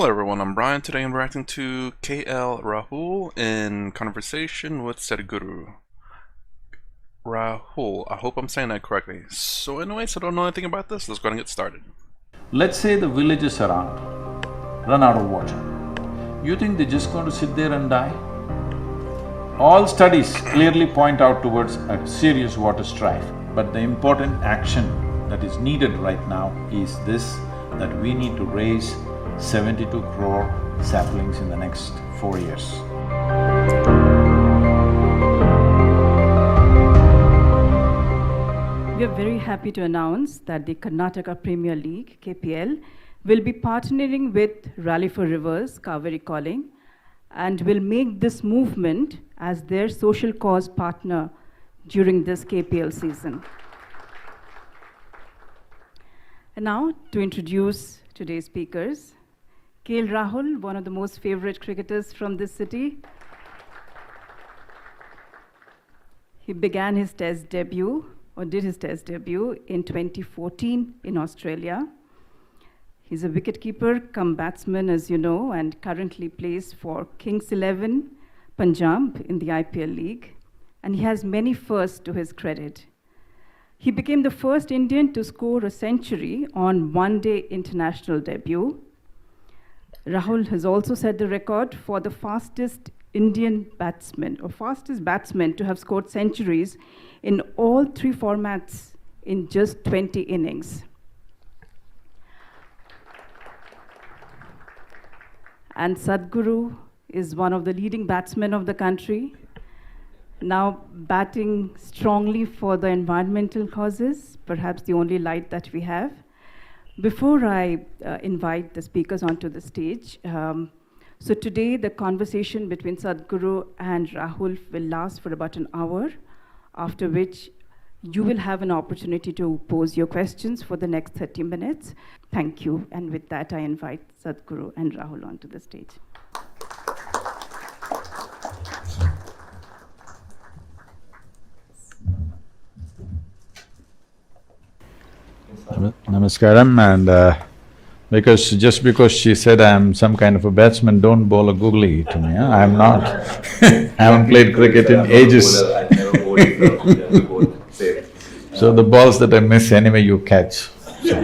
Hello everyone, I'm Brian. Today I'm reacting to KL Rahul in conversation with Sadhguru. Rahul, I hope I'm saying that correctly. So anyways, I don't know anything about this, let's go and get started. Let's say the villages around run out of water. You think they're just going to sit there and die? All studies clearly point out towards a serious water strife, but the important action that is needed right now is this, that we need to raise 72 crore saplings in the next 4 years. We are very happy to announce that the Karnataka Premier League, KPL, will be partnering with Rally for Rivers, Kaveri Calling, and will make this movement as their social cause partner during this KPL season. And now, to introduce today's speakers, KL Rahul, one of the most favorite cricketers from this city. He began his test debut, or did his test debut, in 2014 in Australia. He's a wicketkeeper cum batsman, as you know, and currently plays for Kings 11 Punjab in the IPL League. And he has many firsts to his credit. He became the first Indian to score a century on one-day international debut. Rahul has also set the record for the fastest Indian batsman, or fastest batsman to have scored centuries in all three formats in just 20 innings. And Sadhguru is one of the leading batsmen of the country, now batting strongly for the environmental causes, perhaps the only light that we have. Before I invite the speakers onto the stage, so today the conversation between Sadhguru and Rahul will last for about an hour, after which you will have an opportunity to pose your questions for the next 30 minutes. Thank you, and with that I invite Sadhguru and Rahul onto the stage. Namaskaram, and because she said I'm some kind of a batsman, don't bowl a googly to me, huh? I'm not. I haven't played cricket in ages. I've never bowled, yeah, bowled safe. So the balls that I miss anyway you catch. Good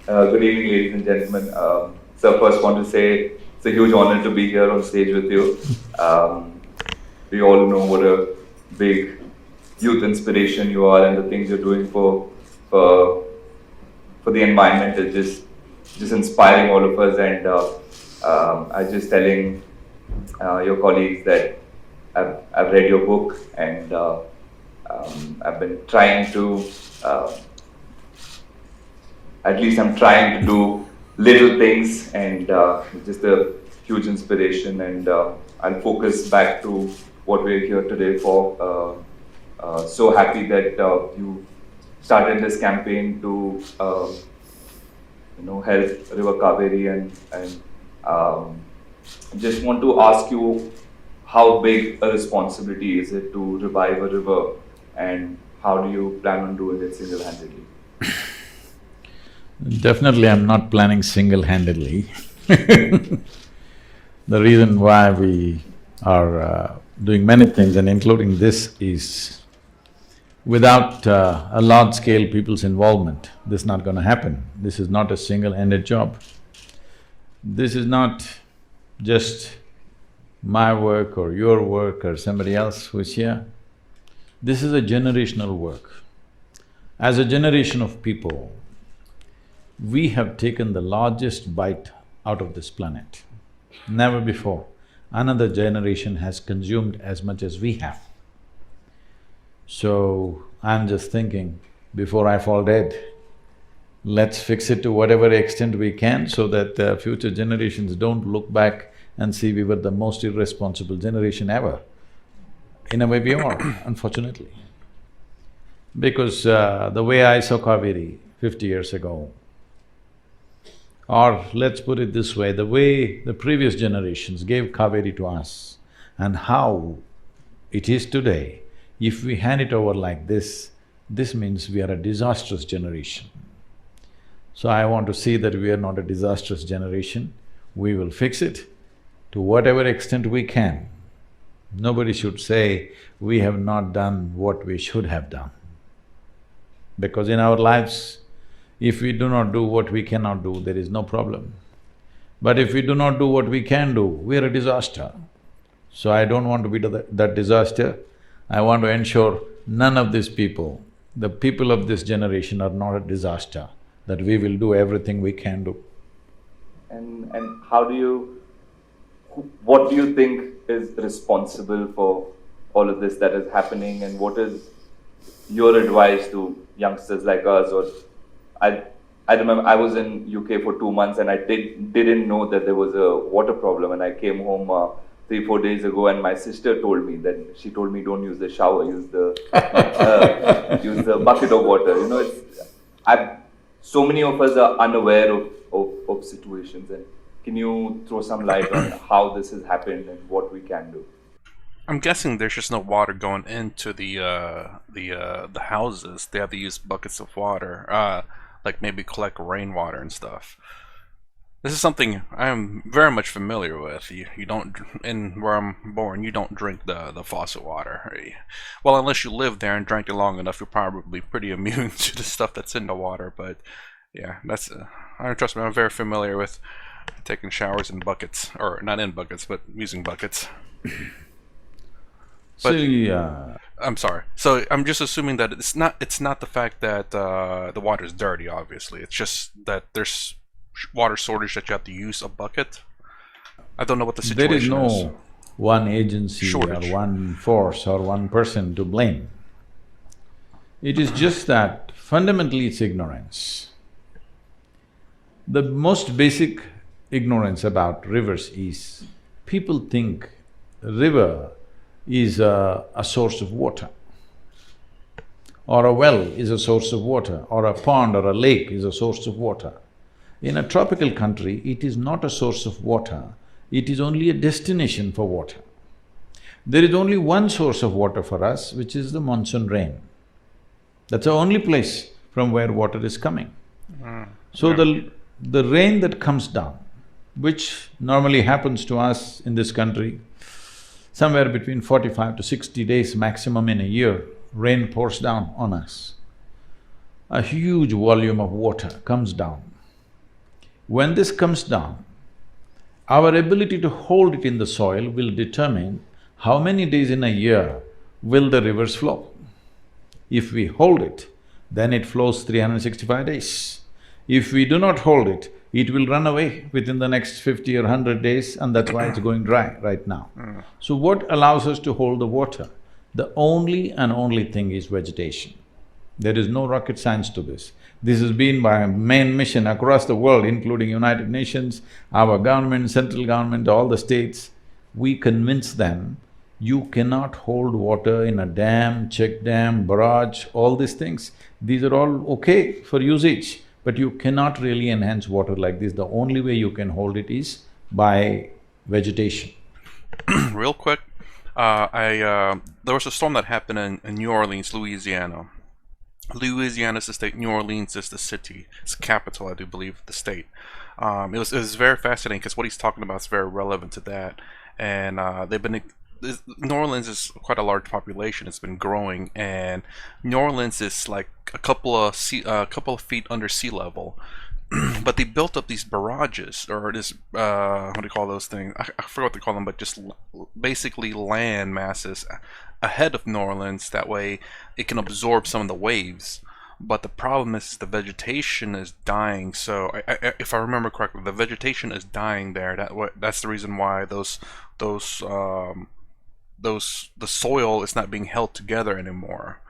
evening, ladies and gentlemen. So first want to say it's a huge honor to be here on stage with you. We all know what a big youth inspiration you are, and the things you're doing for the environment is just inspiring all of us. And I was just telling your colleagues that I've read your book, and I've been trying to, at least I'm trying to do little things, and just a huge inspiration. And I'll focus back to what we're here today for. So happy that you started this campaign to help River Kaveri, and just want to ask you, how big a responsibility is it to revive a river, and how do you plan on doing it single-handedly? Definitely I'm not planning single-handedly. The reason why we are doing many things, and including this, is without a large-scale people's involvement, this is not going to happen. This is not a single-ended job. This is not just my work or your work or somebody else who's here. This is a generational work. As a generation of people, we have taken the largest bite out of this planet. Never before another generation has consumed as much as we have. So, I'm just thinking, before I fall dead, let's fix it to whatever extent we can so that future generations don't look back and see we were the most irresponsible generation ever. In a way we are, unfortunately. Because the way I saw Kaveri 50 years ago, or let's put it this way, the way the previous generations gave Kaveri to us and how it is today, if we hand it over like this means we are a disastrous generation. So I want to see that we are not a disastrous generation. We will fix it to whatever extent we can. Nobody should say we have not done what we should have done. Because in our lives, if we do not do what we cannot do, there is no problem. But if we do not do what we can do, we are a disaster. So I don't want to be that disaster. I want to ensure none of these people, the people of this generation are not a disaster, that we will do everything we can do. And how do you… what do you think is responsible for all of this that is happening, and what is your advice to youngsters like us? Or I remember I was in UK for 2 months and I didn't know that there was a water problem, and I came home 3-4 days ago and my sister told me that… she told me, don't use the shower, use the bucket of water. You know, so many of us are unaware of situations, and can you throw some light on how this has happened and what we can do? I'm guessing there's just no water going into the houses. They have to use buckets of water, like maybe collect rainwater and stuff. This is something I'm very much familiar with. You don't, in where I'm born, you don't drink the faucet water. Well, unless you live there and drank it long enough, you're probably pretty immune to the stuff that's in the water. But yeah, that's I don't trust me. I'm very familiar with taking showers in buckets, or not in buckets, but using buckets. But I'm sorry. So I'm just assuming that it's not the fact that the water is dirty. Obviously, it's just that there's water shortage that you have to use a bucket. I don't know what the situation is. There is no one agency or one force or one person to blame. It is just that fundamentally it's ignorance. The most basic ignorance about rivers is people think river is a source of water, or a well is a source of water, or a pond or a lake is a source of water. In a tropical country, it is not a source of water, it is only a destination for water. There is only one source of water for us, which is the monsoon rain. That's the only place from where water is coming. So the rain that comes down, which normally happens to us in this country, somewhere between 45 to 60 days maximum in a year, rain pours down on us. A huge volume of water comes down. When this comes down, our ability to hold it in the soil will determine how many days in a year will the rivers flow. If we hold it, then it flows 365 days. If we do not hold it, it will run away within the next 50 or 100 days, and that's why it's going dry right now. So what allows us to hold the water? The only and only thing is vegetation. There is no rocket science to this. This has been my main mission across the world, including United Nations, our government, central government, all the states. We convince them, you cannot hold water in a dam, check dam, barrage, all these things. These are all okay for usage, but you cannot really enhance water like this. The only way you can hold it is by vegetation. Real quick, there was a storm that happened in New Orleans, Louisiana. Louisiana is the state, New Orleans is the city, it's the capital, I do believe, the state. It was very fascinating because what he's talking about is very relevant to that. And New Orleans is quite a large population. It's been growing, and New Orleans is like a couple of feet under sea level. But they built up these barrages, or this what do you call those things? I forgot what they call them, but just basically land masses ahead of New Orleans. That way, it can absorb some of the waves. But the problem is the vegetation is dying. So, if I remember correctly, the vegetation is dying there. That's the reason why the soil is not being held together anymore.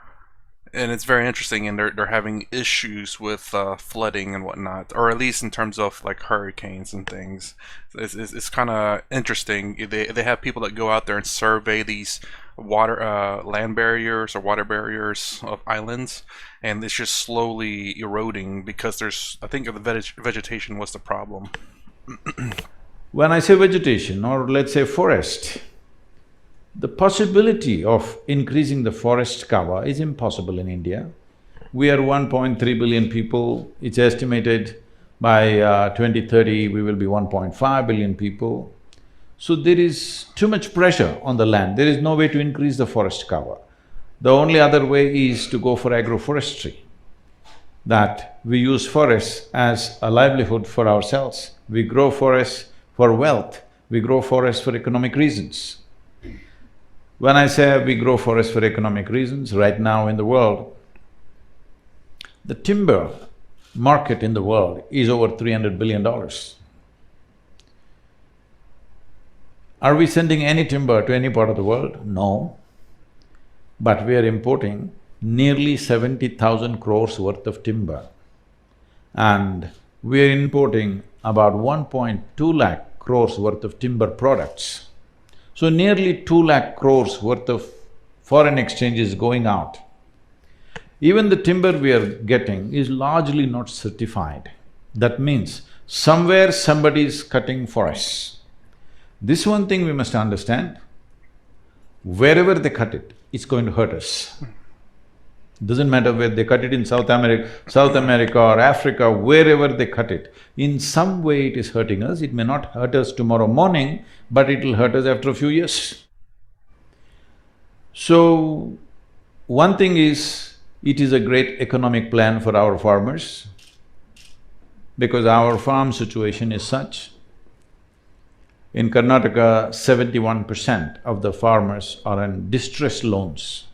And it's very interesting, and they're having issues with flooding and whatnot, or at least in terms of like hurricanes and things. It's kind of interesting. They have people that go out there and survey these land barriers or water barriers of islands, and it's just slowly eroding because I think the vegetation was the problem. When I say vegetation, or let's say forest, the possibility of increasing the forest cover is impossible in India. We are 1.3 billion people. It's estimated by 2030 we will be 1.5 billion people. So there is too much pressure on the land. There is no way to increase the forest cover. The only other way is to go for agroforestry, that we use forests as a livelihood for ourselves. We grow forests for wealth, we grow forests for economic reasons. When I say we grow forests for economic reasons, right now in the world, the timber market in the world is over $300 billion. Are we sending any timber to any part of the world? No. But we are importing nearly 70,000 crores worth of timber. And we are importing about 1.2 lakh crores worth of timber products. So nearly 2 lakh crores worth of foreign exchange is going out. Even the timber we are getting is largely not certified. That means somewhere somebody is cutting forests. This one thing we must understand, wherever they cut it, it's going to hurt us. Doesn't matter whether they cut it in South America or Africa, wherever they cut it, in some way it is hurting us. It may not hurt us tomorrow morning, but it will hurt us after a few years. So, one thing is, it is a great economic plan for our farmers, because our farm situation is such. In Karnataka, 71% of the farmers are in distress loans.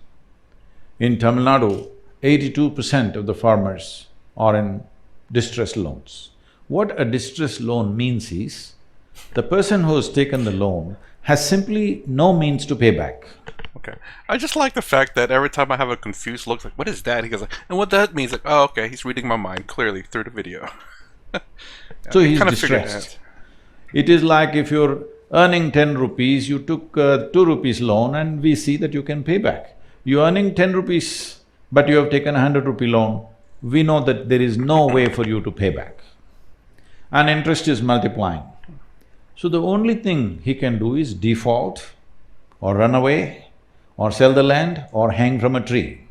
In Tamil Nadu, 82% of the farmers are in distress loans. What a distress loan means is, the person who has taken the loan has simply no means to pay back. Okay. I just like the fact that every time I have a confused look, like, what is that? He goes, like, and what that means, like, oh, okay, he's reading my mind clearly through the video. Yeah, so he's kind of figured distressed. It is like if you're earning 10 rupees, you took 2 rupees loan and we see that you can pay back. You're earning 10 rupees, but you have taken a 100 rupee loan, we know that there is no way for you to pay back. And interest is multiplying. So the only thing he can do is default, or run away, or sell the land, or hang from a tree.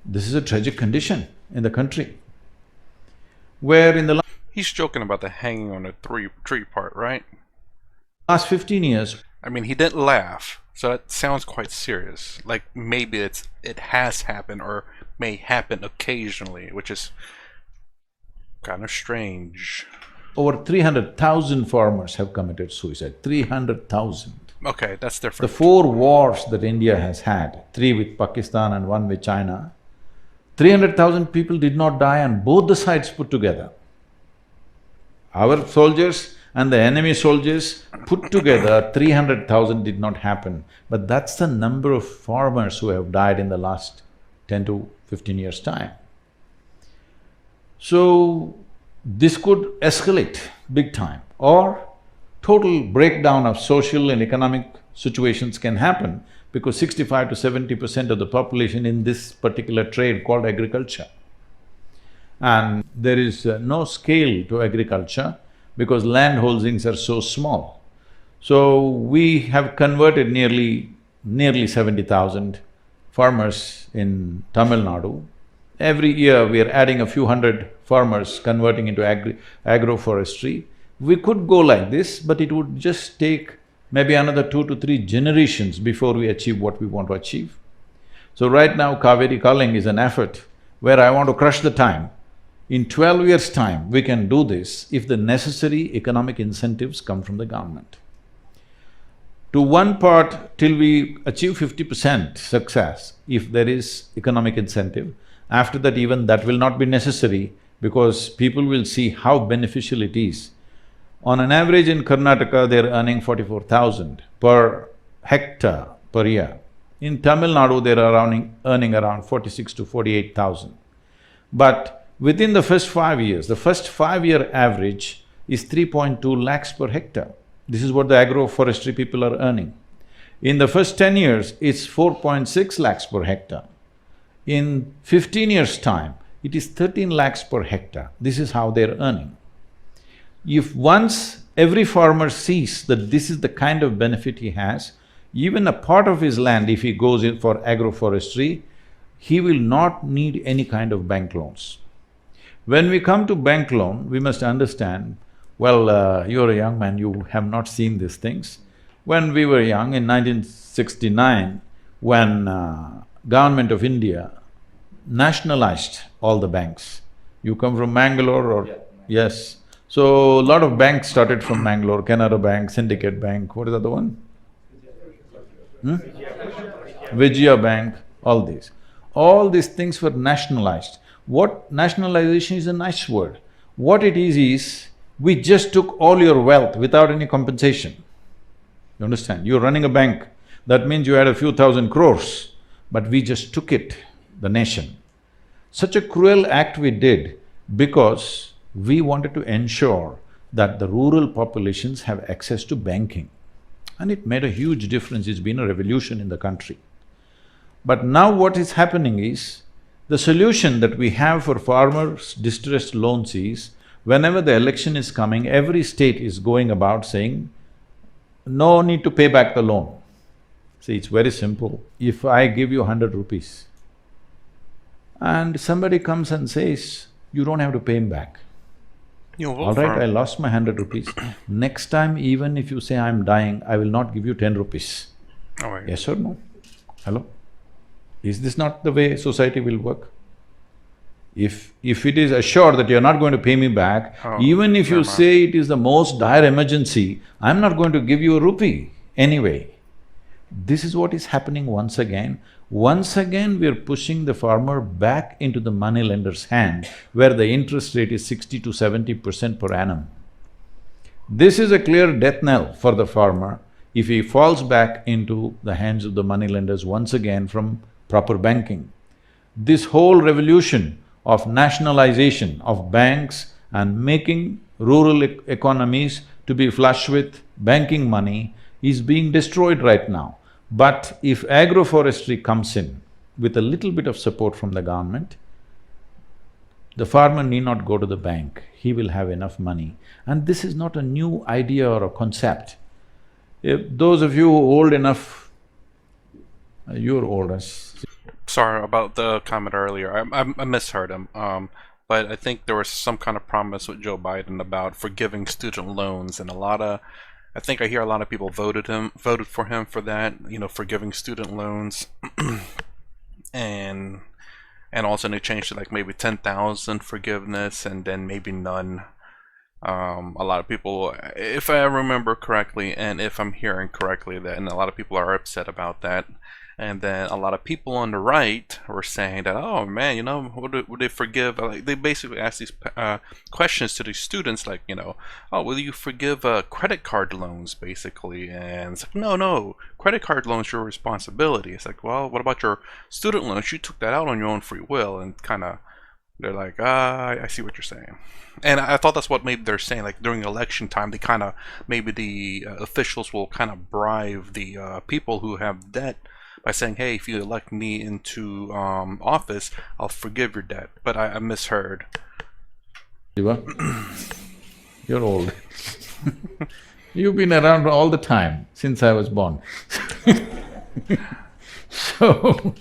This is a tragic condition in the country, where in the He's joking about the hanging on a tree part, right? last 15 years, I mean, he didn't laugh, so that sounds quite serious. Like, maybe it has happened, or may happen occasionally, which is kind of strange. over 300,000 farmers have committed suicide, 300,000. Okay, that's The different. 4 wars that India has had, 3 with Pakistan and 1 with China, 300,000 people did not die on both the sides put together. Our soldiers and the enemy soldiers put together, 300,000 did not happen. But that's the number of farmers who have died in the last 10 to 15 years' time. So, this could escalate big time, or total breakdown of social and economic situations can happen, because 65 to 70% of the population in this particular trade called agriculture. And there is no scale to agriculture because land holdings are so small. So we have converted nearly 70,000 farmers in Tamil Nadu. Every year we are adding a few hundred farmers converting into agroforestry. We could go like this, but it would just take maybe another 2 to 3 generations before we achieve what we want to achieve. So right now, Kaveri Culling is an effort where I want to crush the time. In 12 years' time, we can do this if the necessary economic incentives come from the government. To one part, till we achieve 50% success, if there is economic incentive, after that even that will not be necessary because people will see how beneficial it is. On an average in Karnataka, they're earning 44,000 per hectare per year. In Tamil Nadu, they're earning around 46 to 48,000. But within the first 5 years, the first 5-year average is 3.2 lakhs per hectare. This is what the agroforestry people are earning. In the first 10 years, it's 4.6 lakhs per hectare. In 15 years' time, it is 13 lakhs per hectare. This is how they're earning. If once every farmer sees that this is the kind of benefit he has, even a part of his land, if he goes in for agroforestry, he will not need any kind of bank loans. When we come to bank loan, we must understand, well, you're a young man, you have not seen these things. When we were young, in 1969, when Government of India nationalized all the banks. You come from Mangalore or… Yeah. Yes. So, a lot of banks started from Mangalore, Canara Bank, Syndicate Bank, what is the other one? Vijaya Bank, all these. All these things were nationalized. What… nationalization is a nice word. What it is, we just took all your wealth without any compensation. You understand? You're running a bank, that means you had a few thousand crores, but we just took it, the nation. Such a cruel act we did because we wanted to ensure that the rural populations have access to banking. And it made a huge difference, it's been a revolution in the country. But now what is happening is, the solution that we have for farmers' distressed loans is, whenever the election is coming, every state is going about saying, no need to pay back the loan. See, it's very simple. If I give you 100 rupees and somebody comes and says, you don't have to pay him back. You'll vote All for right, I him. lost my 100 rupees. Next time, even if you say I'm dying, I will not give you 10 rupees. All right. Yes or no? Hello? Is this not the way society will work? If it is assured that you're not going to pay me back, Oh, even if you never mind. say it is the most dire emergency, I'm not going to give you a rupee anyway. This is what is happening once again. Once again, we're pushing the farmer back into the moneylender's hand, where the interest rate is 60 to 70% per annum. This is a clear death knell for the farmer if he falls back into the hands of the moneylenders once again from proper banking. This whole revolution of nationalization of banks and making rural economies to be flush with banking money is being destroyed right now. But if agroforestry comes in with a little bit of support from the government, the farmer need not go to the bank, he will have enough money. And this is not a new idea or a concept. If those of you who are old enough, you're old as… Sorry about the comment earlier. I misheard him. But I think there was some kind of promise with Joe Biden about forgiving student loans, and I think I hear a lot of people voted for him for that. You know, forgiving student loans, and also in exchange to like maybe 10,000 forgiveness, and then maybe none. A lot of people, if I remember correctly, and if I'm hearing correctly, and a lot of people are upset about that. And then a lot of people on the right were saying that, oh man, you know, would they forgive? Like, they basically ask these questions to these students, like, you know, oh, will you forgive credit card loans, basically? And it's like, no, credit card loans are your responsibility. It's like, well, what about your student loans? You took that out on your own free will, and kind of, they're like, I see what you're saying. And I thought that's what maybe they're saying, like during election time, they kind of, maybe the officials will kind of bribe the people who have debt by saying, hey, if you elect me into office, I'll forgive your debt. But I misheard. Shiva, you're old. You've been around all the time, since I was born. So,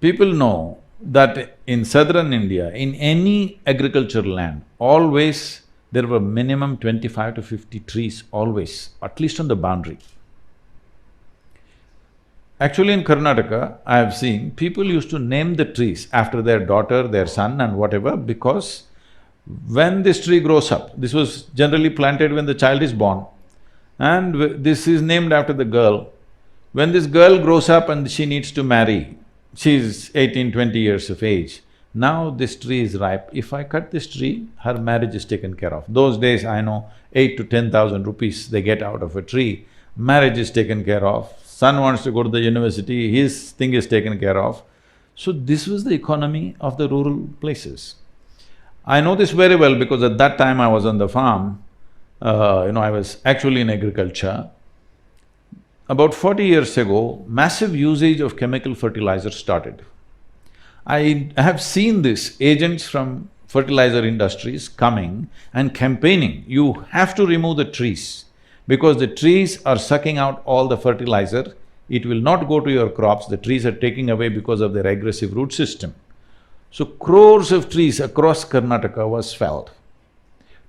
people know that in southern India, in any agricultural land, always there were minimum 25 to 50 trees, always, at least on the boundary. Actually, in Karnataka, I have seen people used to name the trees after their daughter, their son and whatever, because when this tree grows up, this was generally planted when the child is born, and this is named after the girl. When this girl grows up and she needs to marry, she's 18, 20 years of age, now this tree is ripe. If I cut this tree, her marriage is taken care of. Those days, I know, 8 to 10,000 rupees they get out of a tree, marriage is taken care of. Son wants to go to the university, his thing is taken care of. So this was the economy of the rural places. I know this very well because at that time I was on the farm, I was actually in agriculture. About 40 years ago, massive usage of chemical fertilizers started. I have seen this, agents from fertilizer industries coming and campaigning, you have to remove the trees, because the trees are sucking out all the fertilizer. it will not go to your crops, the trees are taking away because of their aggressive root system. So crores of trees across Karnataka was felled.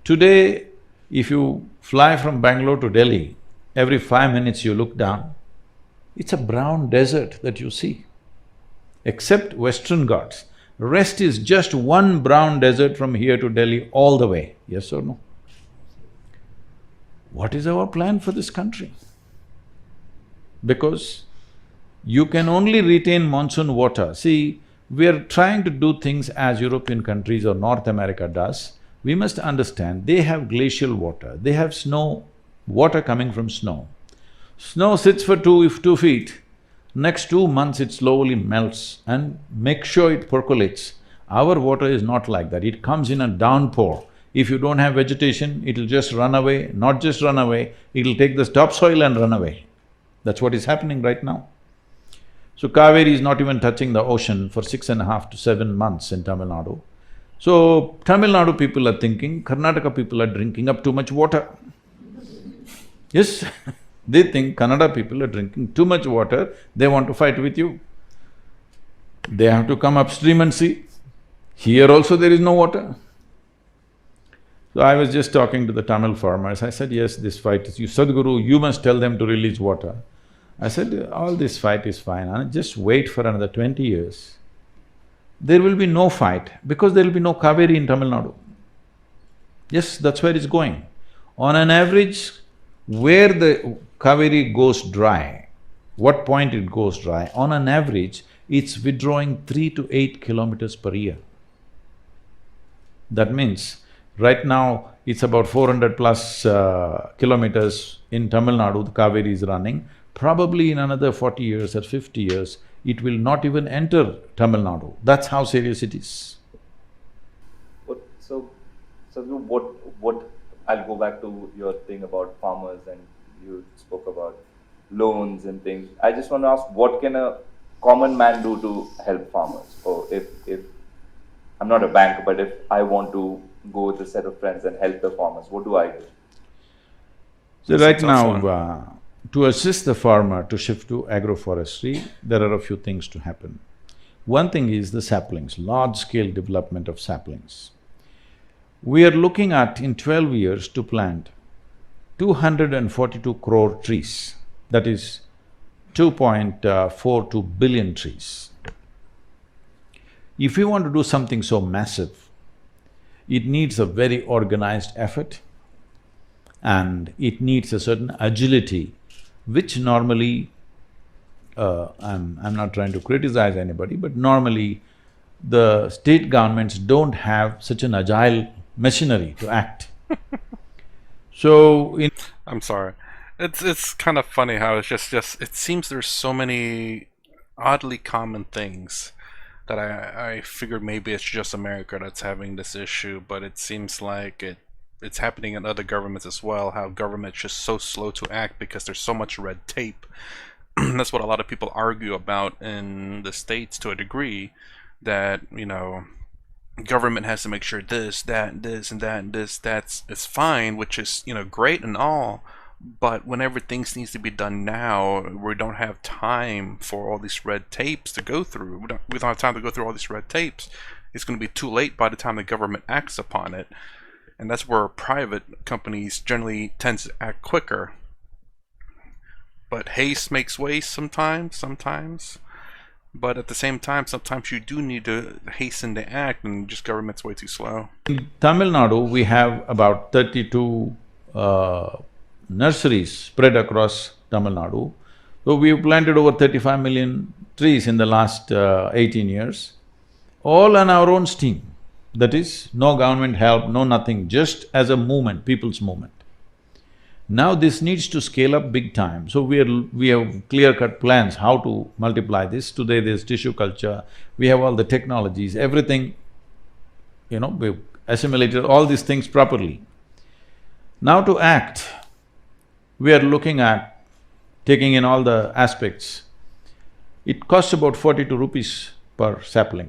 Today, if you fly from Bangalore to Delhi, every 5 minutes you look down, it's a brown desert that you see, except Western Ghats. Rest is just one brown desert from here to Delhi all the way, yes or no? What is our plan for this country? Because you can only retain monsoon water. See, we are trying to do things as European countries or North America does. We must understand, they have glacial water, they have snow, water coming from snow. Snow sits for 2 feet, next 2 months it slowly melts and make sure it percolates. Our water is not like that, it comes in a downpour. If you don't have vegetation, it'll just run away, not just run away, it'll take the topsoil and run away. That's what is happening right now. So Kaveri is not even touching the ocean for 6.5 to 7 months in Tamil Nadu. So Tamil Nadu people are thinking, Karnataka people are drinking up too much water. Yes, they think Kannada people are drinking too much water, they want to fight with you. They have to come upstream and see. Here also there is no water. So I was just talking to the Tamil farmers, I said, yes, this fight is… Sadhguru, you must tell them to release water. I said, all this fight is fine, and just wait for another 20 years. There will be no fight because there will be no Kaveri in Tamil Nadu. Yes, that's where it's going. On an average, where the Kaveri goes dry, what point it goes dry, on an average, it's withdrawing 3 to 8 kilometers per year. That means, right now, it's about 400 plus kilometers in Tamil Nadu, the Kaveri is running. Probably in another 40 years or 50 years, it will not even enter Tamil Nadu. That's how serious it is. So, I'll go back to your thing about farmers, and you spoke about loans and things. I just want to ask, what can a common man do to help farmers? Or if I'm not a banker, but if I want to go with a set of friends and help the farmers, what do I do? So right now, to assist the farmer to shift to agroforestry, there are a few things to happen. One thing is the saplings, large-scale development of saplings. We are looking at, in 12 years, to plant 242 crore trees, that is 2.42 billion trees. If we want to do something so massive, it needs a very organized effort and it needs a certain agility, which normally, I'm not trying to criticize anybody, but normally the state governments don't have such an agile machinery to act. So I'm sorry. It's kind of funny how it's just it seems there's so many oddly common things that I figured maybe it's just America that's having this issue, but it seems like it's happening in other governments as well, how government's just so slow to act because there's so much red tape. That's what a lot of people argue about in the States to a degree, that, you know, government has to make sure this, that, this, and that, and this, it's fine, which is, you know, great and all, but whenever things needs to be done now, we don't have time for all these red tapes to go through. We don't have time to go through all these red tapes. It's going to be too late by the time the government acts upon it. And that's where private companies generally tend to act quicker. But haste makes waste sometimes. But at the same time, sometimes you do need to hasten the act, and just government's way too slow. in Tamil Nadu, we have about 32 nurseries spread across Tamil Nadu. So we've planted over 35 million trees in the last 18 years, all on our own steam. That is, no government help, no nothing, just as a movement, people's movement. Now this needs to scale up big time, so we have clear-cut plans how to multiply this. Today there's tissue culture, we have all the technologies, everything, you know, we've assimilated all these things properly. Now to act, we are looking at taking in all the aspects. It costs about 42 rupees per sapling.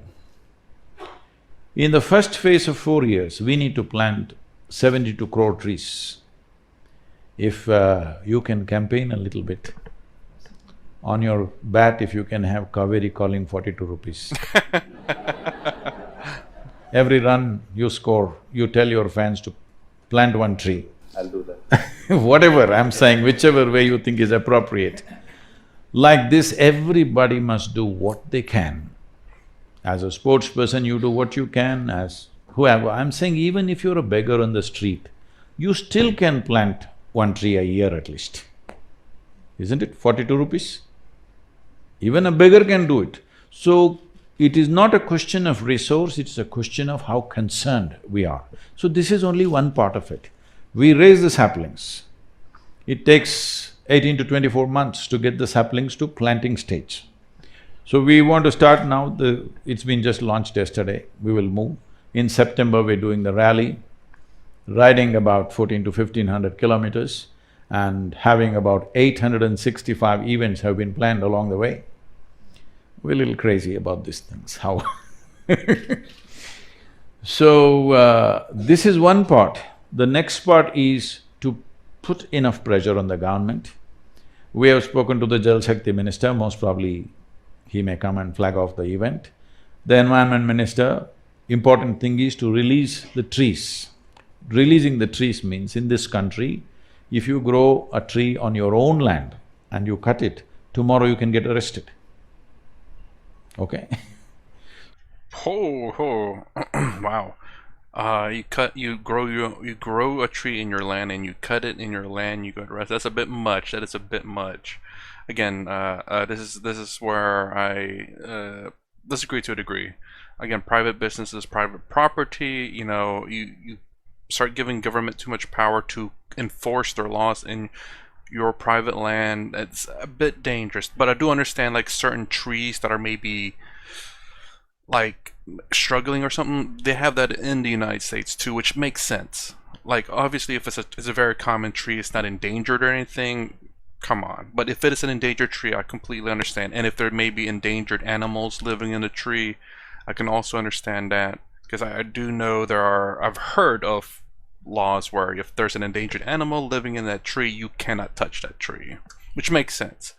In the first phase of 4 years, we need to plant 72 crore trees. If you can campaign a little bit on your bat if you can have Kaveri calling 42 rupees. Every run you score, you tell your fans to plant one tree. I'll do that. Whatever I'm saying, whichever way you think is appropriate. Like this, everybody must do what they can. As a sports person, you do what you can, as whoever. I'm saying even if you're a beggar on the street, you still can plant one tree a year at least. Isn't it? 42 rupees? Even a beggar can do it. So, it is not a question of resource, it's a question of how concerned we are. So this is only one part of it. We raise the saplings. It takes 18 to 24 months to get the saplings to planting stage. So we want to start now, it's been just launched yesterday, we will move. In September, we're doing the rally, riding about 14 to 1500 kilometers and having about 865 events have been planned along the way. We're a little crazy about these things, how So, this is one part. The next part is to put enough pressure on the government. We have spoken to the Jal Shakti minister, most probably he may come and flag off the event. The environment minister, important thing is to release the trees. Releasing the trees means in this country, if you grow a tree on your own land and you cut it, tomorrow you can get arrested. Okay? Oh, wow. You grow a tree in your land and you cut it in your land, you go to rest. That's a bit much, that is a bit much. Again, this is where I disagree to a degree. Again, private businesses, private property, you start giving government too much power to enforce their laws in your private land. It's a bit dangerous, but I do understand like certain trees that are maybe like struggling or something, they have that in the United States too, which makes sense. Like obviously if it's a very common tree, it's not endangered or anything, come on. But if it is an endangered tree, I completely understand. And if there may be endangered animals living in the tree, I can also understand that, because I do know I've heard of laws where if there's an endangered animal living in that tree, you cannot touch that tree, which makes sense.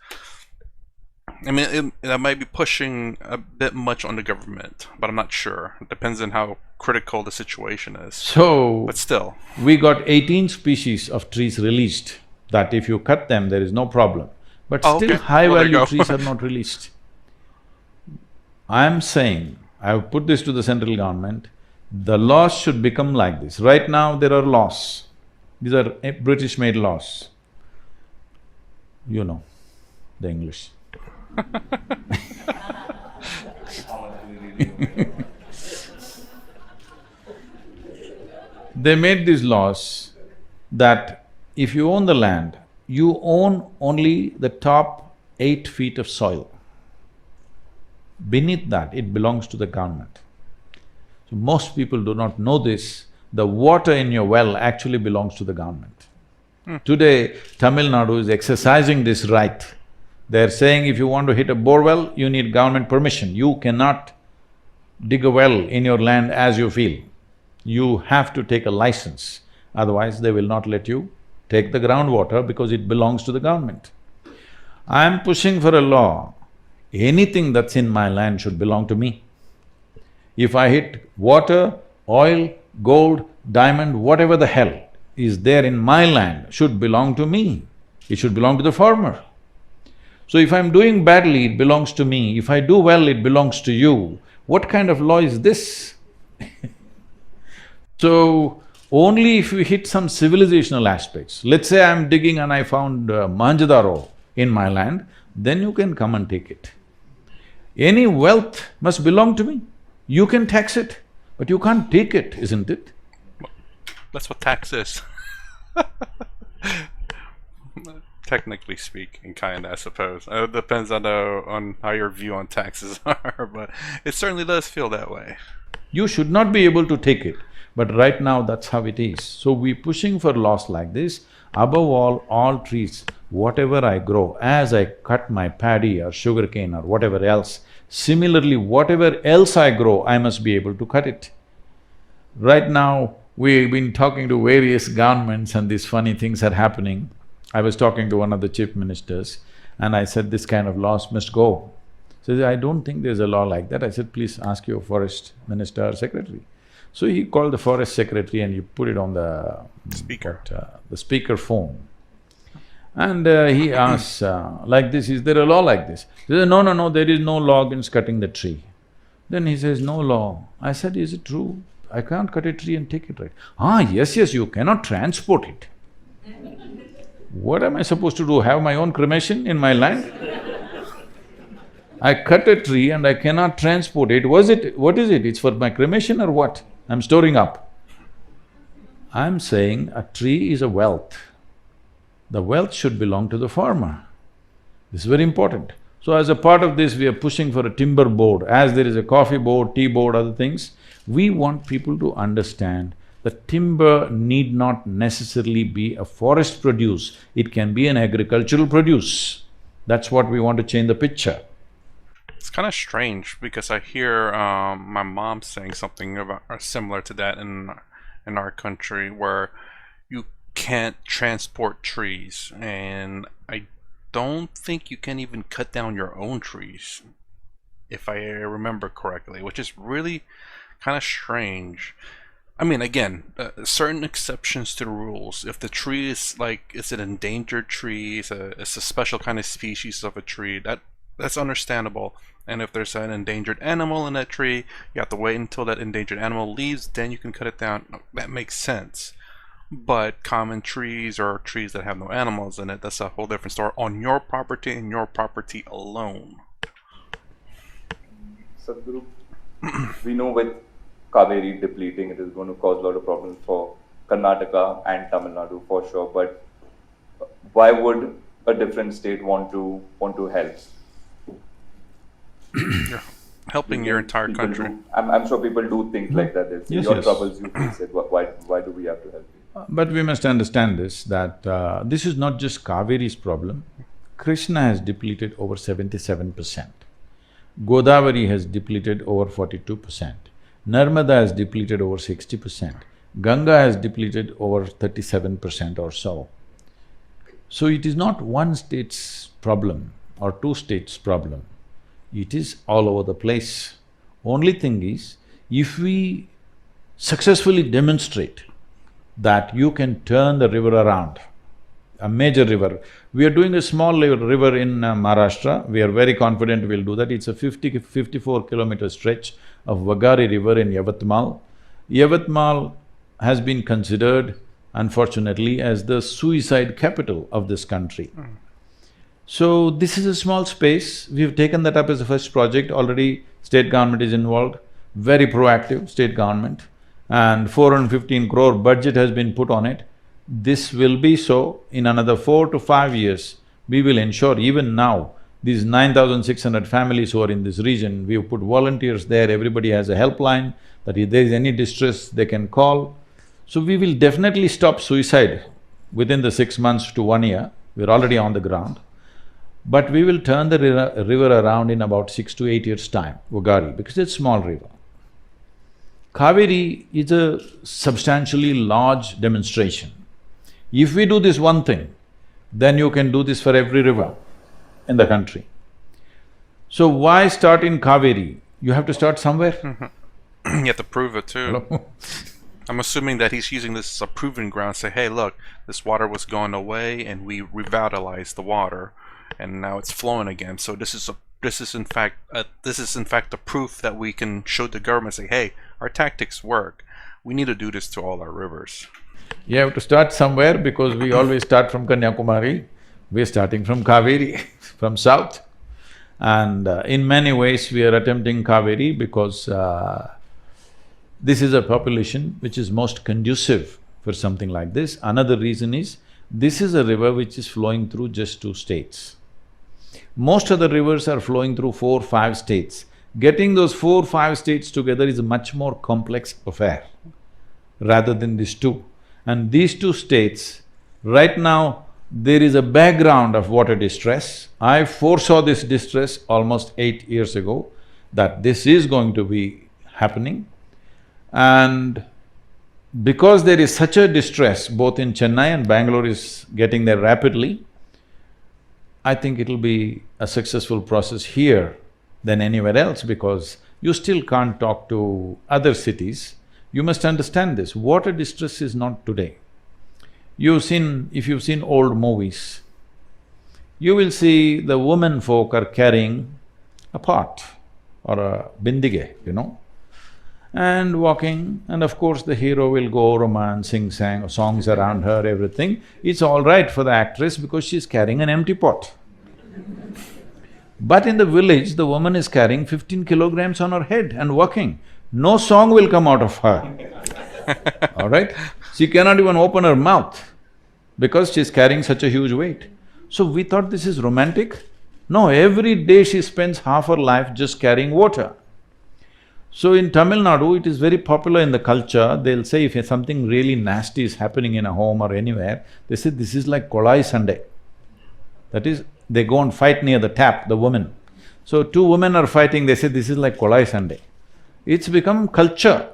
I mean, that might be pushing a bit much on the government, but I'm not sure. It depends on how critical the situation is. So… But still. We got 18 species of trees released, that if you cut them, there is no problem. But still okay. high-value trees are not released. I'm saying, I've put this to the central government, the laws should become like this. Right now, there are laws. These are British-made laws. You know the English. They made these laws that if you own the land, you own only the top 8 feet of soil. Beneath that, it belongs to the government. So most people do not know this, the water in your well actually belongs to the government. Today, Tamil Nadu is exercising this right. They're saying if you want to hit a bore well, you need government permission. You cannot dig a well in your land as you feel. You have to take a license, otherwise they will not let you take the groundwater because it belongs to the government. I'm pushing for a law, anything that's in my land should belong to me. If I hit water, oil, gold, diamond, whatever the hell is there in my land should belong to me. It should belong to the farmer. So if I'm doing badly, it belongs to me. If I do well, it belongs to you. What kind of law is this? So, only if we hit some civilizational aspects, let's say I'm digging and I found Manjadaro in my land, then you can come and take it. Any wealth must belong to me. You can tax it, but you can't take it, isn't it? That's what tax is. Technically speaking, kinda, I suppose. It depends on how your view on taxes are, but it certainly does feel that way. You should not be able to take it, but right now that's how it is. So we're pushing for laws like this. Above all trees, whatever I grow, as I cut my paddy or sugarcane or whatever else, similarly whatever else I grow, I must be able to cut it. Right now, we've been talking to various governments and these funny things are happening. I was talking to one of the chief ministers And I said, this kind of laws must go. So he said, I don't think there's a law like that. I said, please ask your forest minister or secretary. So he called the forest secretary and he put it on the… Speaker. the speaker phone. And he asked, like this, is there a law like this? He said, no, no, no, there is no law against cutting the tree. Then he says, no law. I said, is it true? I can't cut a tree and take it, right? Ah, yes, yes, you cannot transport it. What am I supposed to do, have my own cremation in my land? I cut a tree and I cannot transport it. What is it? It's for my cremation or what? I'm storing up. I'm saying a tree is a wealth. The wealth should belong to the farmer. This is very important. So as a part of this, we are pushing for a timber board. As there is a coffee board, tea board, other things, we want people to understand that timber need not necessarily be a forest produce, it can be an agricultural produce. That's what we want to change the picture. It's kind of strange because I hear my mom saying something about similar to that in our country, where you can't transport trees, and I don't think you can even cut down your own trees, if I remember correctly, which is really kind of strange. I mean, again, certain exceptions to the rules. If the tree is like, it's an endangered tree, it's a special kind of species of a tree, that's understandable. And if there's an endangered animal in that tree, you have to wait until that endangered animal leaves, then you can cut it down. That makes sense. But common trees or trees that have no animals in it, that's a whole different story. On your property and your property alone. Sadhguru, we know with Kaveri depleting, it is going to cause a lot of problems for Karnataka and Tamil Nadu for sure. But why would a different state want to help? You're helping your entire People country. I'm sure people do think like that. It's Yes, your yes. troubles you face it. Why do we have to help you? But we must understand this, that this is not just Kaveri's problem. Krishna has depleted over 77%. Godavari has depleted over 42%. Narmada has depleted over 60%. Ganga has depleted over 37% or so. So it is not one state's problem or two states' problem. It is all over the place. Only thing is, if we successfully demonstrate that you can turn the river around, a major river. We are doing a small river in Maharashtra, we are very confident we'll do that. It's a 54-kilometer stretch of Vagari river in Yavatmal. Yavatmal has been considered, unfortunately, as the suicide capital of this country. So this is a small space, we've taken that up as a first project, already state government is involved, very proactive state government, and 415 crore budget has been put on it. This will be so, in another 4 to 5 years, we will ensure. Even now, these 9,600 families who are in this region, we have put volunteers there, everybody has a helpline, that if there is any distress, they can call. So we will definitely stop suicide within the 6 months to 1 year, we're already on the ground. But we will turn the river around in about 6 to 8 years' time, Vagari, because it's a small river. Kaveri is a substantially large demonstration. If we do this one thing, then you can do this for every river in the country. So why start in Kaveri? You have to start somewhere. You have to prove it too. I'm assuming that he's using this as a proving ground, say, hey look, this water was going away and we revitalized the water and now it's flowing again. So this is in fact the proof that we can show the government, say, hey, our tactics work. We need to do this to all our rivers. You have to start somewhere because we always start from Kanyakumari, we're starting from Kaveri, from south. And in many ways we are attempting Kaveri because this is a population which is most conducive for something like this. Another reason is, this is a river which is flowing through just 2 states. Most of the rivers are flowing through 4, 5 states. Getting those 4, 5 states together is a much more complex affair rather than these 2. And these 2 states, right now, there is a background of water distress. I foresaw this distress almost 8 years ago, that this is going to be happening. And because there is such a distress, both in Chennai and Bangalore is getting there rapidly, I think it'll be a successful process here than anywhere else, because you still can't talk to other cities. You must understand this, water distress is not today. If you've seen old movies, you will see the women folk are carrying a pot or a bindige, and walking, and of course the hero will go romance, sing songs around her, everything. It's all right for the actress because she's carrying an empty pot. But in the village, the woman is carrying 15 kilograms on her head and walking. No song will come out of her, all right? She cannot even open her mouth because she's carrying such a huge weight. So we thought this is romantic. No, every day she spends half her life just carrying water. So in Tamil Nadu, it is very popular in the culture, they'll say if something really nasty is happening in a home or anywhere, they say this is like Kolai Sunday. That is, they go and fight near the tap, the women. So two women are fighting, they say this is like Kolai Sunday. It's become culture.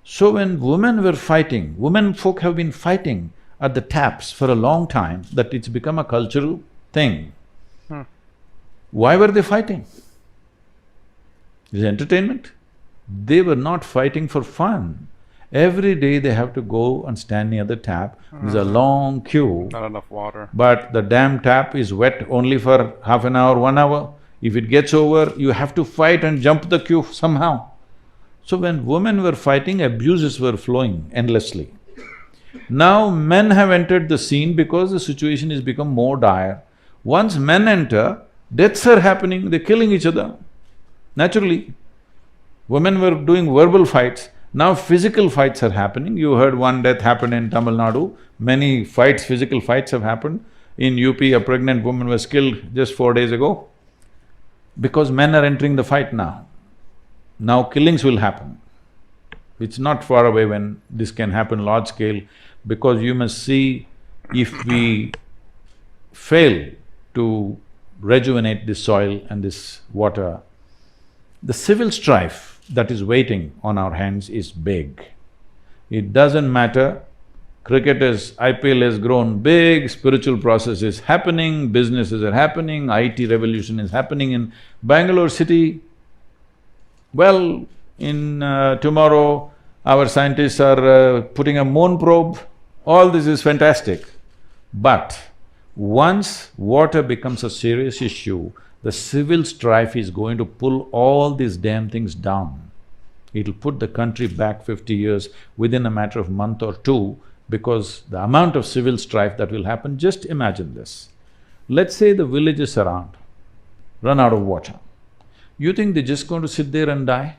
So when women were fighting, women folk have been fighting at the taps for a long time, that it's become a cultural thing. Why were they fighting? It's entertainment. They were not fighting for fun. Every day they have to go and stand near the tap, there's a long queue. Not enough water. But the damn tap is wet only for half an hour, 1 hour. If it gets over, you have to fight and jump the queue somehow. So when women were fighting, abuses were flowing endlessly. Now men have entered the scene because the situation has become more dire. Once men enter, deaths are happening, they're killing each other. Naturally, women were doing verbal fights, now physical fights are happening. You heard one death happened in Tamil Nadu, many fights, physical fights have happened. In UP, a pregnant woman was killed just 4 days ago. Because men are entering the fight now. Now killings will happen. It's not far away when this can happen large scale, because you must see, if we fail to rejuvenate this soil and this water, the civil strife that is waiting on our hands is big. It doesn't matter, cricketers, IPL has grown big, spiritual process is happening, businesses are happening, IT revolution is happening in Bangalore city. Well, in tomorrow, our scientists are putting a moon probe, all this is fantastic. But once water becomes a serious issue, the civil strife is going to pull all these damn things down. It'll put the country back 50 years within a matter of month or two, because the amount of civil strife that will happen, just imagine this. Let's say the villages around run out of water. You think they're just going to sit there and die?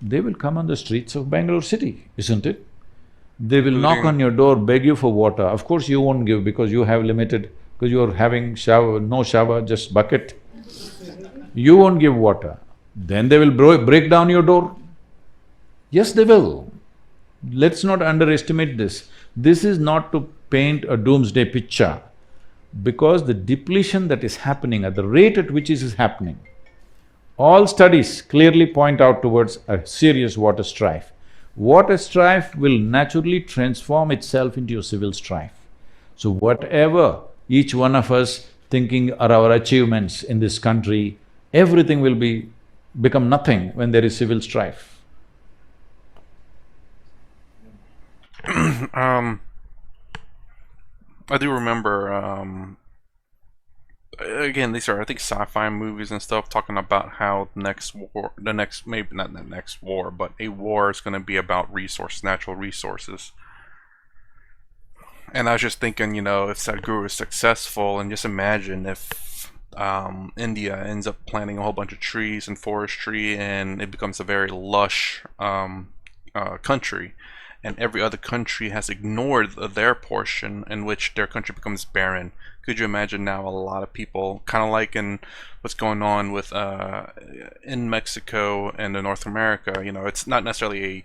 They will come on the streets of Bangalore city, isn't it? They will knock on your door, beg you for water. Of course you won't give because you have limited, because you're having no shower, just bucket. You won't give water. Then they will break down your door. Yes, they will. Let's not underestimate this. This is not to paint a doomsday picture, because the depletion that is happening at the rate at which it is happening, all studies clearly point out towards a serious water strife. Water strife will naturally transform itself into a civil strife. So whatever each one of us thinking are our achievements in this country, everything will become nothing when there is civil strife. I do remember, again, these are, I think, sci-fi movies and stuff talking about how maybe not the next war, but a war is going to be about natural resources. And I was just thinking, if Sadhguru is successful, and just imagine if India ends up planting a whole bunch of trees and forestry, and it becomes a very lush country, and every other country has ignored their portion, in which their country becomes barren. Could you imagine now a lot of people, kind of like in what's going on with in Mexico and in North America, it's not necessarily a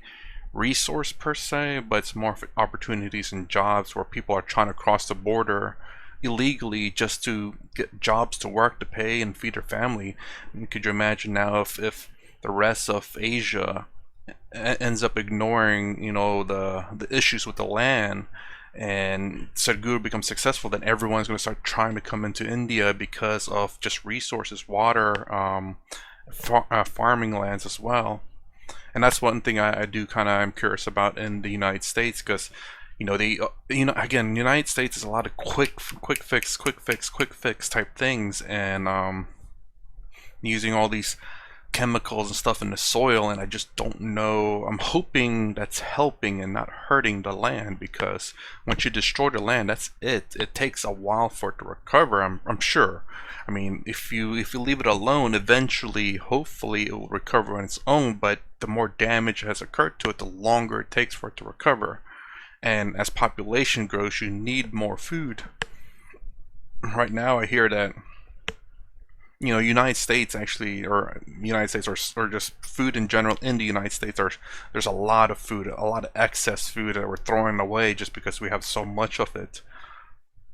resource per se, but it's more opportunities and jobs where people are trying to cross the border illegally just to get jobs to work, to pay and feed their family. And could you imagine now if the rest of Asia ends up ignoring, the issues with the land, and Sadhguru becomes successful, then everyone's going to start trying to come into India because of just resources, water, farming lands as well. And that's one thing I do kind of am curious about in the United States, because again, United States is a lot of quick fix type things, and using all these chemicals and stuff in the soil, and I just don't know. I'm hoping that's helping and not hurting the land, because once you destroy the land, that's it. It takes a while for it to recover. I'm sure. I mean, if you leave it alone, eventually, hopefully, it will recover on its own. But the more damage has occurred to it, the longer it takes for it to recover. And as population grows, you need more food. Right now, I hear that United States actually, or just food in general in the United States, there's a lot of food, a lot of excess food that we're throwing away just because we have so much of it.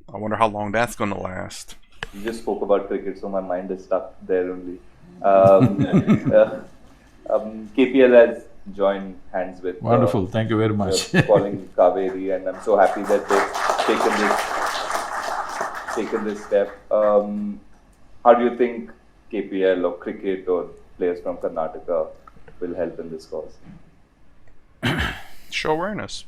I wonder how long that's going to last. You just spoke about cricket, so my mind is stuck there only. KPL has joined hands with. Wonderful, thank you very much. Calling Kaveri, and I'm so happy that they've taken this step. How do you think KPL or cricket or players from Karnataka will help in this cause? Show awareness.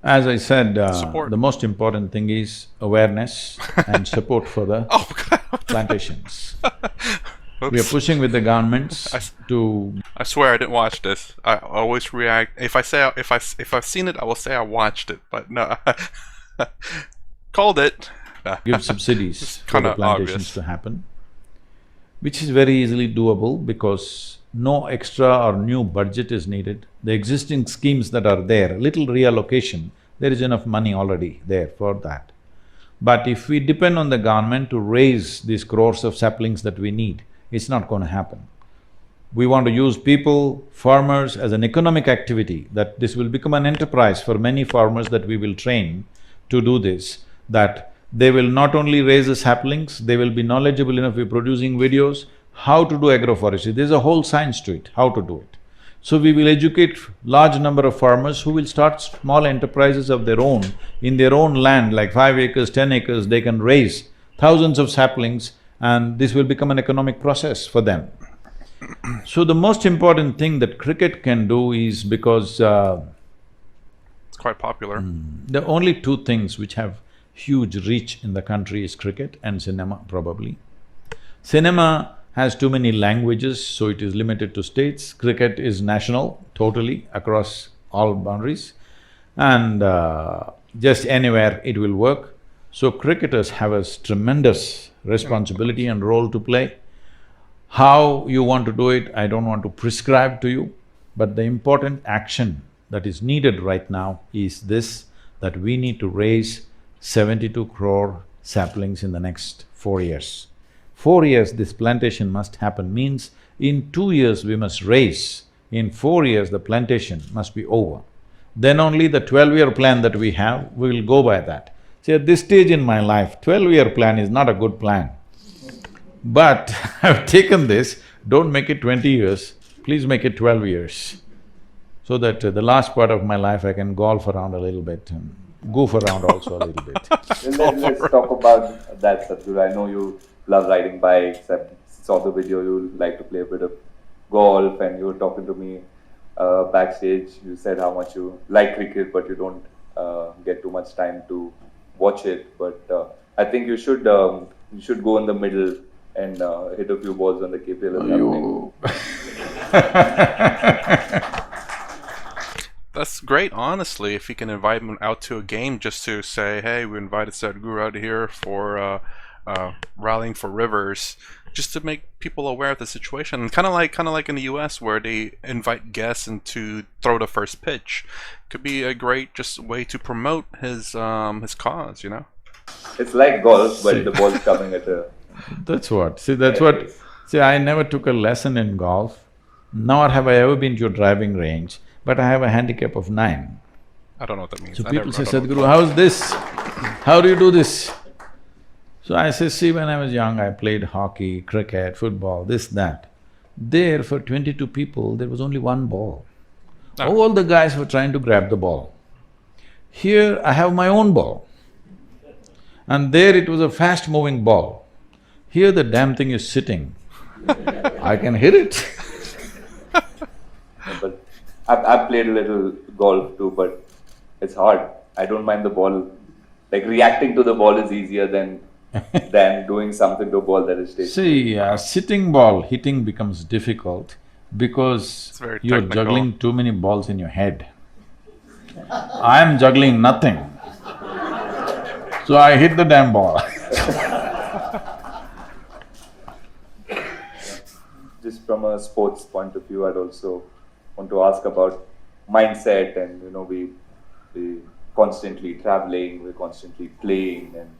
As I said, Support. the most important thing is awareness and support for the Oh God. plantations. We are Oops. pushing with the governments to… I swear I didn't watch this. I always react. If I've seen it, I will say I watched it. But no, called it. give subsidies It's for the kinda plantations obvious. to happen, which is very easily doable because no extra or new budget is needed. The existing schemes that are there, little reallocation, there is enough money already there for that. But if we depend on the government to raise these crores of saplings that we need, it's not going to happen. We want to use people, farmers, as an economic activity, that this will become an enterprise for many farmers that we will train to do this, that they will not only raise the saplings, they will be knowledgeable enough with producing videos, how to do agroforestry. There's a whole science to it, how to do it. So we will educate large number of farmers who will start small enterprises of their own, in their own land, like 5 acres, 10 acres, they can raise thousands of saplings, and this will become an economic process for them. So the most important thing that cricket can do is, because It's quite popular. the only two things which have huge reach in the country is cricket and cinema, probably. Cinema has too many languages, so it is limited to states. Cricket is national, totally, across all boundaries, and just anywhere it will work. So cricketers have a tremendous responsibility and role to play. How you want to do it, I don't want to prescribe to you, but the important action that is needed right now is this, that we need to raise 72 crore saplings in the next 4 years. 4 years this plantation must happen, means in 2 years we must raise, in 4 years the plantation must be over. Then only the 12-year plan that we have, we will go by that. See, at this stage in my life, 12-year plan is not a good plan. But I've taken this, don't make it 20 years, please make it 12 years. So that the last part of my life I can golf around a little bit and goof around also a little bit. Let's talk about that, Sadhguru. I know you love riding bikes. I saw the video, you like to play a bit of golf, and you were talking to me backstage. You said how much you like cricket, but you don't get too much time to watch it. But I think you should go in the middle and hit a few balls on the KPL. That's great, honestly, if you can invite him out to a game just to say, hey, we invited Sadhguru out here for rallying for rivers, just to make people aware of the situation. Kind of like in the US, where they invite guests and to throw the first pitch. Could be a great just way to promote his cause, you know? It's like golf, but the ball's coming at a… That's what, see, that's what… See, I never took a lesson in golf, nor have I ever been to a driving range, but I have a handicap of 9. I don't know what that means. So I people never- say, I don't know. Sadhguru, how's this? How do you do this? So I say, see, when I was young, I played hockey, cricket, football, this, that. There, for 22 people, there was only one ball. Oh. All the guys were trying to grab the ball. Here I have my own ball. And there it was a fast-moving ball. Here the damn thing is sitting. I can hit it. But I've played a little golf too, but it's hard. I don't mind the ball. Like reacting to the ball is easier than doing something to a ball that is stationary. See, sitting ball hitting becomes difficult because It's very you're technical. juggling too many balls in your head. I'm juggling nothing. So I hit the damn ball. Just from a sports point of view, I'd also want to ask about mindset, and we constantly traveling, we're constantly playing, and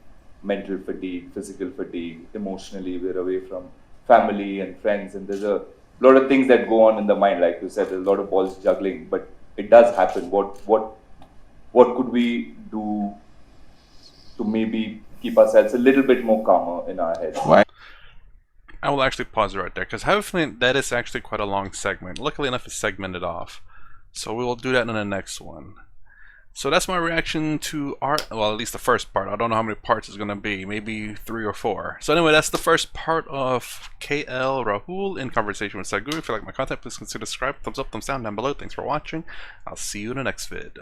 mental fatigue, physical fatigue, emotionally we're away from family and friends, and there's a lot of things that go on in the mind. Like you said, there's a lot of balls juggling, but it does happen. What could we do to maybe keep ourselves a little bit more calmer in our heads? Why? I will actually pause right there because I have a feeling that is actually quite a long segment. Luckily enough, it's segmented off. So we will do that in the next one. So that's my reaction to art, well, at least the first part. I don't know how many parts it's going to be, maybe 3 or 4. So anyway, that's the first part of KL Rahul in conversation with Sadhguru. If you like my content, please consider subscribe, thumbs up, thumbs down below. Thanks for watching. I'll see you in the next vid.